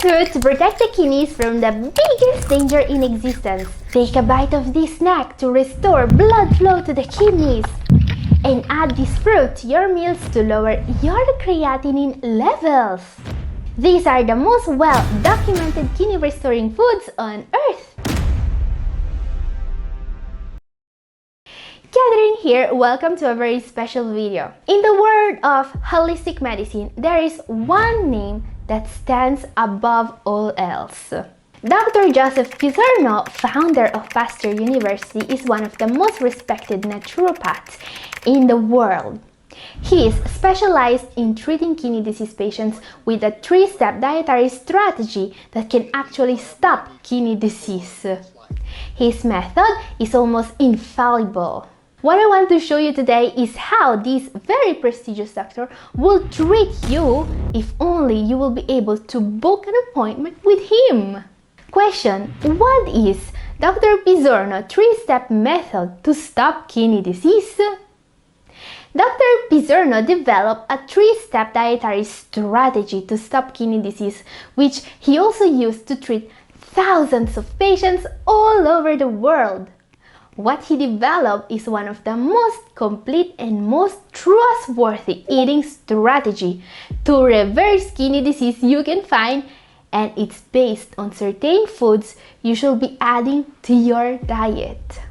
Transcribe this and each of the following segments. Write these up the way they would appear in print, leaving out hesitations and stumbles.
Beetroot to protect the kidneys from the biggest danger in existence. Take a bite of this snack to restore blood flow to the kidneys. And add this fruit to your meals to lower your creatinine levels. These are the most well-documented kidney restoring foods on earth. Catherine here, welcome to a very special video. In the world of holistic medicine, there is one name that stands above all else. Dr. Joseph Pizzorno, founder of Pasteur University, is one of the most respected naturopaths in the world. He is specialized in treating kidney disease patients with a 3-step dietary strategy that can actually stop kidney disease. His method is almost infallible. What I want to show you today is how this very prestigious doctor will treat you if only you will be able to book an appointment with him. Question: what is Dr. Pizzorno 3-step method to stop kidney disease? Dr. Pizzorno developed a 3-step dietary strategy to stop kidney disease, which he also used to treat thousands of patients all over the world. What he developed is one of the most complete and most trustworthy eating strategy to reverse kidney disease you can find, and it's based on certain foods you should be adding to your diet.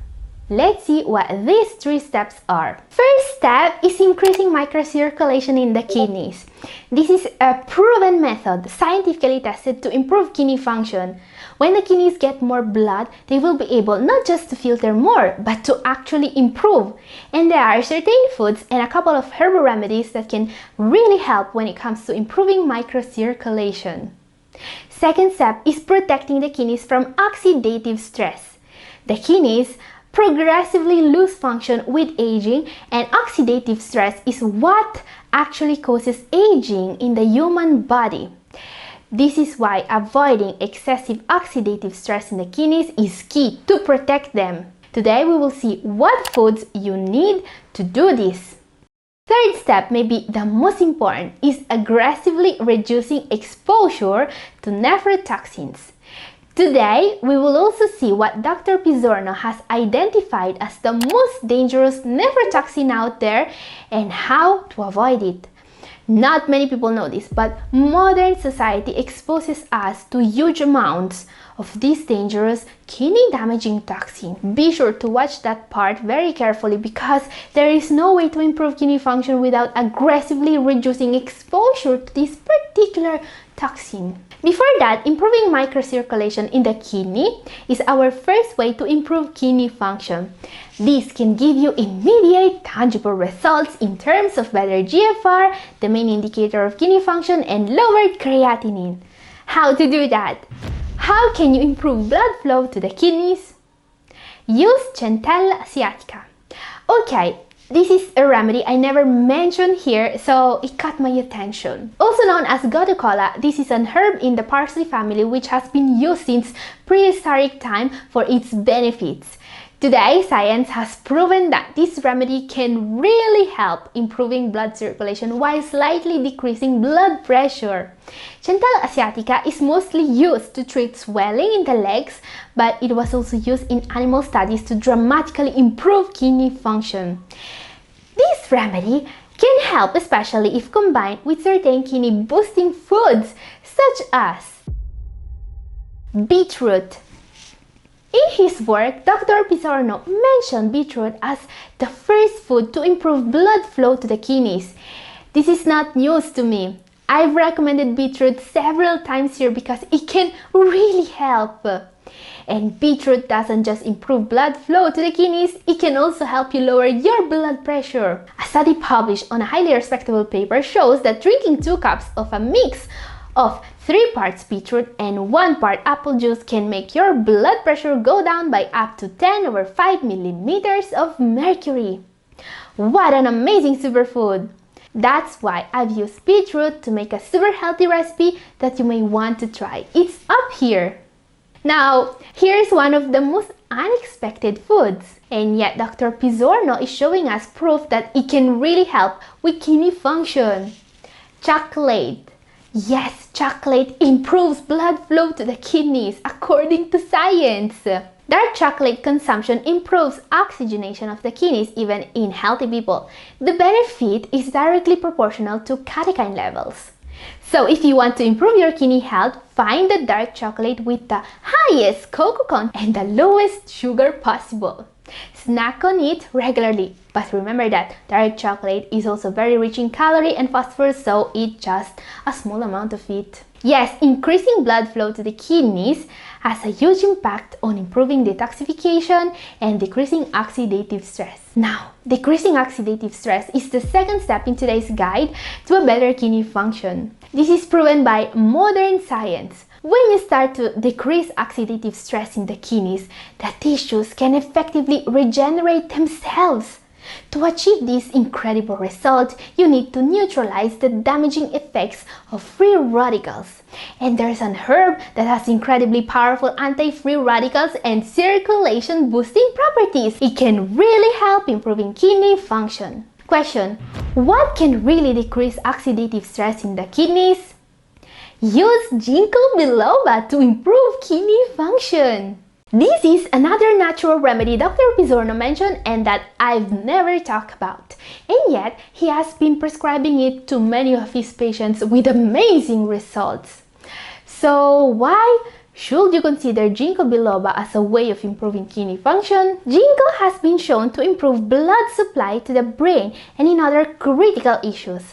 Let's see what these 3 steps are. First step is increasing microcirculation in the kidneys. This is a proven method, scientifically tested to improve kidney function. When the kidneys get more blood, they will be able not just to filter more, but to actually improve. And there are certain foods and a couple of herbal remedies that can really help when it comes to improving microcirculation. Second step is protecting the kidneys from oxidative stress. The kidneys progressively lose function with aging, and oxidative stress is what actually causes aging in the human body. This is why avoiding excessive oxidative stress in the kidneys is key to protect them. Today we will see what foods you need to do this. Third step, maybe the most important, is aggressively reducing exposure to nephrotoxins. Today, we will also see what Dr. Pizzorno has identified as the most dangerous nephrotoxin out there and how to avoid it. Not many people know this, but modern society exposes us to huge amounts of this dangerous kidney-damaging toxin. Be sure to watch that part very carefully because there is no way to improve kidney function without aggressively reducing exposure to this particular toxin. Before that, improving microcirculation in the kidney is our first way to improve kidney function. This can give you immediate, tangible results in terms of better GFR, the main indicator of kidney function, and lowered creatinine. How to do that? How can you improve blood flow to the kidneys? Use Centella asiatica. Okay, this is a remedy I never mentioned here, so it caught my attention. Also known as gotukola, this is an herb in the parsley family which has been used since prehistoric time for its benefits. Today, science has proven that this remedy can really help improving blood circulation while slightly decreasing blood pressure. Centella asiatica is mostly used to treat swelling in the legs, but it was also used in animal studies to dramatically improve kidney function. This remedy can help especially if combined with certain kidney boosting foods such as beetroot. In his work, Dr. Pizzorno mentioned beetroot as the first food to improve blood flow to the kidneys. This is not news to me. I've recommended beetroot several times here because it can really help. And beetroot doesn't just improve blood flow to the kidneys, it can also help you lower your blood pressure. A study published on a highly respectable paper shows that drinking 2 cups of a mix of 3 parts beetroot and 1 part apple juice can make your blood pressure go down by up to 10/5 millimeters of mercury. What an amazing superfood! That's why I've used beetroot to make a super healthy recipe that you may want to try. It's up here. Now, here's one of the most unexpected foods. And yet Dr. Pizzorno is showing us proof that it can really help with kidney function. Chocolate. Yes, chocolate improves blood flow to the kidneys according to science. Dark chocolate consumption improves oxygenation of the kidneys even in healthy people. The benefit is directly proportional to catechin levels. So if you want to improve your kidney health, find the dark chocolate with the highest cocoa content and the lowest sugar possible. Snack on it regularly, but remember that dark chocolate is also very rich in calorie and phosphorus, so eat just a small amount of it. Yes, increasing blood flow to the kidneys has a huge impact on improving detoxification and decreasing oxidative stress. Now, decreasing oxidative stress is the second step in today's guide to a better kidney function. This is proven by modern science. When you start to decrease oxidative stress in the kidneys, the tissues can effectively regenerate themselves. To achieve this incredible result, you need to neutralize the damaging effects of free radicals. And there's an herb that has incredibly powerful anti-free radicals and circulation boosting properties. It can really help improving kidney function. Question: what can really decrease oxidative stress in the kidneys? Use ginkgo biloba to improve kidney function. This is another natural remedy Dr. Pizzorno mentioned and that I've never talked about. And yet, he has been prescribing it to many of his patients with amazing results. So why should you consider ginkgo biloba as a way of improving kidney function? Ginkgo has been shown to improve blood supply to the brain and in other critical issues.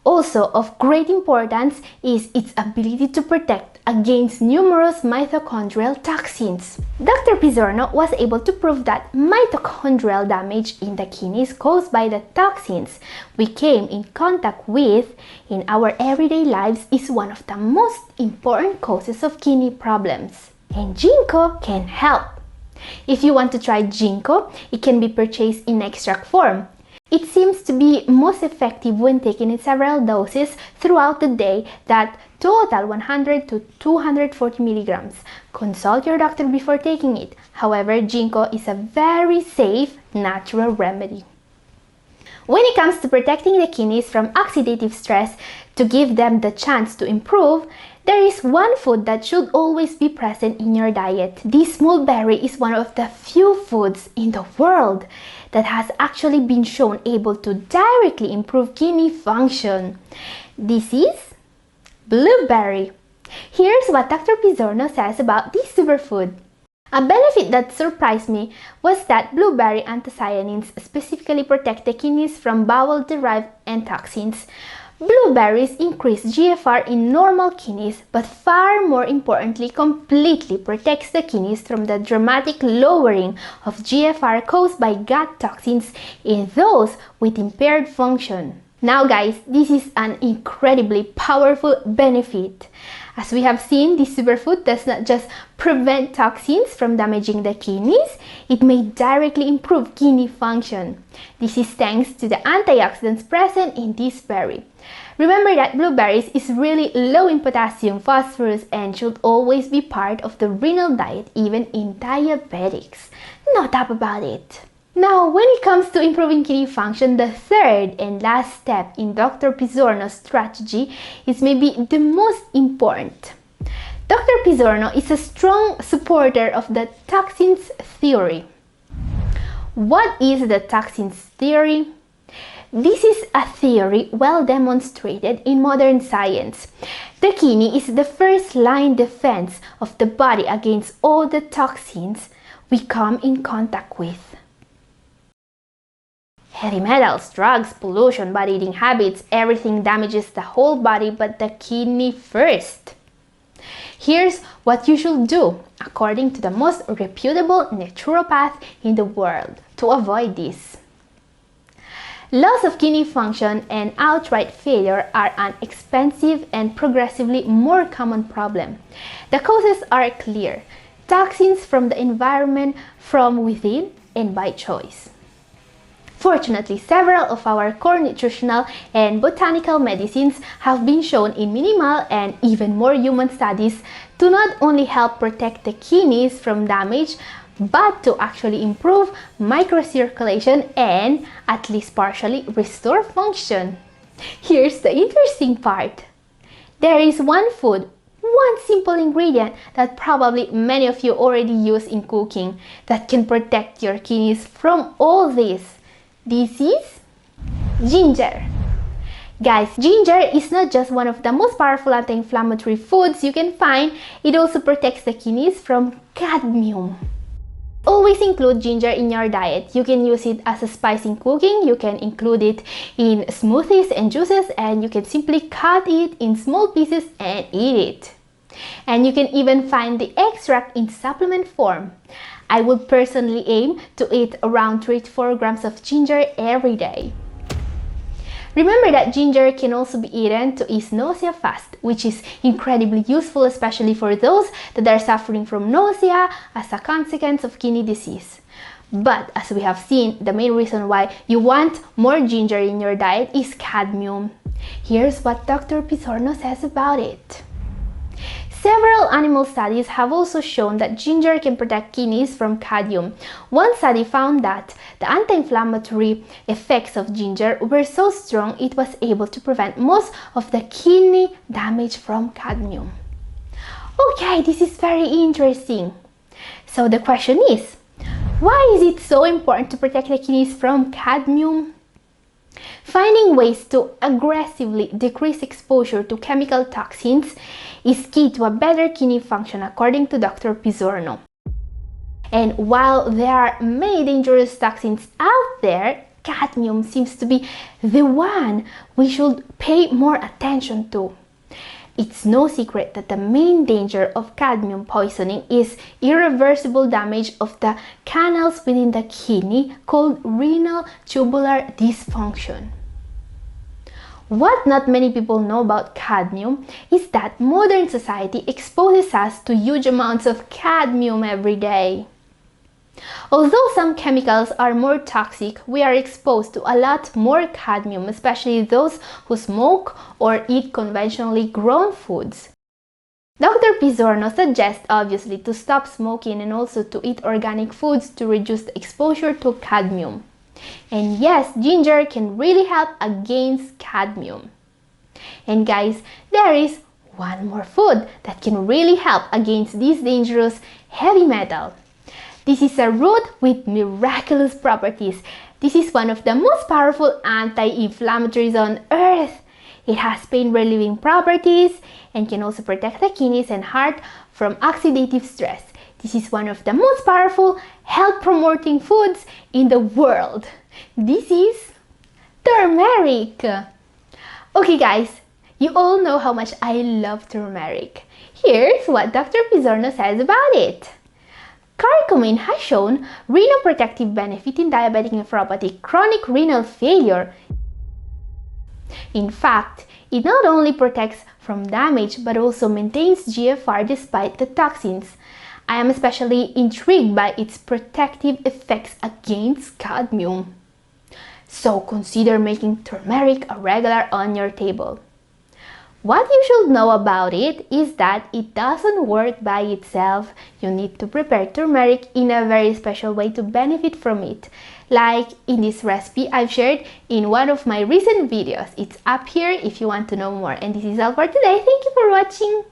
Also of great importance is its ability to protect against numerous mitochondrial toxins. Dr. Pizzorno was able to prove that mitochondrial damage in the kidneys caused by the toxins we came in contact with in our everyday lives is one of the most important causes of kidney problems. And ginkgo can help. If you want to try ginkgo, it can be purchased in extract form. It seems to be most effective when taken in several doses throughout the day that total 100 to 240 milligrams. Consult your doctor before taking it. However, ginkgo is a very safe natural remedy. When it comes to protecting the kidneys from oxidative stress to give them the chance to improve, there is one food that should always be present in your diet. This mulberry is one of the few foods in the world that has actually been shown able to directly improve kidney function. This is blueberry. Here's what Dr. Pizzorno says about this superfood. A benefit that surprised me was that blueberry anthocyanins specifically protect the kidneys from bowel-derived toxins. Blueberries increase GFR in normal kidneys, but far more importantly, completely protects the kidneys from the dramatic lowering of GFR caused by gut toxins in those with impaired function. Now guys, this is an incredibly powerful benefit. As we have seen, this superfood does not just prevent toxins from damaging the kidneys, it may directly improve kidney function. This is thanks to the antioxidants present in this berry. Remember that blueberries is really low in potassium, phosphorus, and should always be part of the renal diet even in diabetics. No doubt about it. Now, when it comes to improving kidney function, the third and last step in Dr. Pizzorno's strategy is maybe the most important. Dr. Pizzorno is a strong supporter of the toxins theory. What is the toxins theory? This is a theory well demonstrated in modern science. The kidney is the first line defense of the body against all the toxins we come in contact with. Heavy metals, drugs, pollution, bad eating habits, everything damages the whole body but the kidney first. Here's what you should do, according to the most reputable naturopath in the world, to avoid this. Loss of kidney function and outright failure are an expensive and progressively more common problem. The causes are clear: toxins from the environment, from within, and by choice. Fortunately, several of our core nutritional and botanical medicines have been shown in minimal and even more human studies to not only help protect the kidneys from damage, but to actually improve microcirculation and at least partially restore function. Here's the interesting part. There is one food, one simple ingredient that probably many of you already use in cooking that can protect your kidneys from all this. This is ginger. Guys, ginger is not just one of the most powerful anti-inflammatory foods you can find, it also protects the kidneys from cadmium. Always include ginger in your diet. You can use it as a spice in cooking, you can include it in smoothies and juices, and you can simply cut it in small pieces and eat it. And you can even find the extract in supplement form. I would personally aim to eat around 3 to 4 grams of ginger every day. Remember that ginger can also be eaten to ease nausea fast, which is incredibly useful, especially for those that are suffering from nausea as a consequence of kidney disease. But as we have seen, the main reason why you want more ginger in your diet is cadmium. Here's what Dr. Pizzorno says about it. Several animal studies have also shown that ginger can protect kidneys from cadmium. One study found that the anti-inflammatory effects of ginger were so strong it was able to prevent most of the kidney damage from cadmium. Okay, this is very interesting. So the question is, why is it so important to protect the kidneys from cadmium? Finding ways to aggressively decrease exposure to chemical toxins is key to a better kidney function, according to Dr. Pizzorno. And while there are many dangerous toxins out there, cadmium seems to be the one we should pay more attention to. It's no secret that the main danger of cadmium poisoning is irreversible damage of the canals within the kidney called renal tubular dysfunction. What not many people know about cadmium is that modern society exposes us to huge amounts of cadmium every day. Although some chemicals are more toxic, we are exposed to a lot more cadmium, especially those who smoke or eat conventionally grown foods. Dr. Pizzorno suggests obviously to stop smoking and also to eat organic foods to reduce the exposure to cadmium. And yes, ginger can really help against cadmium. And guys, there is one more food that can really help against this dangerous heavy metal. This is a root with miraculous properties. This is one of the most powerful anti-inflammatories on earth. It has pain relieving properties and can also protect the kidneys and heart from oxidative stress. This is one of the most powerful health promoting foods in the world. This is turmeric. Okay guys, you all know how much I love turmeric. Here's what Dr. Pizzorno says about it. Curcumin has shown renoprotective benefit in diabetic nephropathy, chronic renal failure. In fact, it not only protects from damage but also maintains GFR despite the toxins. I am especially intrigued by its protective effects against cadmium. So consider making turmeric a regular on your table. What you should know about it is that it doesn't work by itself. You need to prepare turmeric in a very special way to benefit from it. Like in this recipe I've shared in one of my recent videos. It's up here if you want to know more. And this is all for today. Thank you for watching.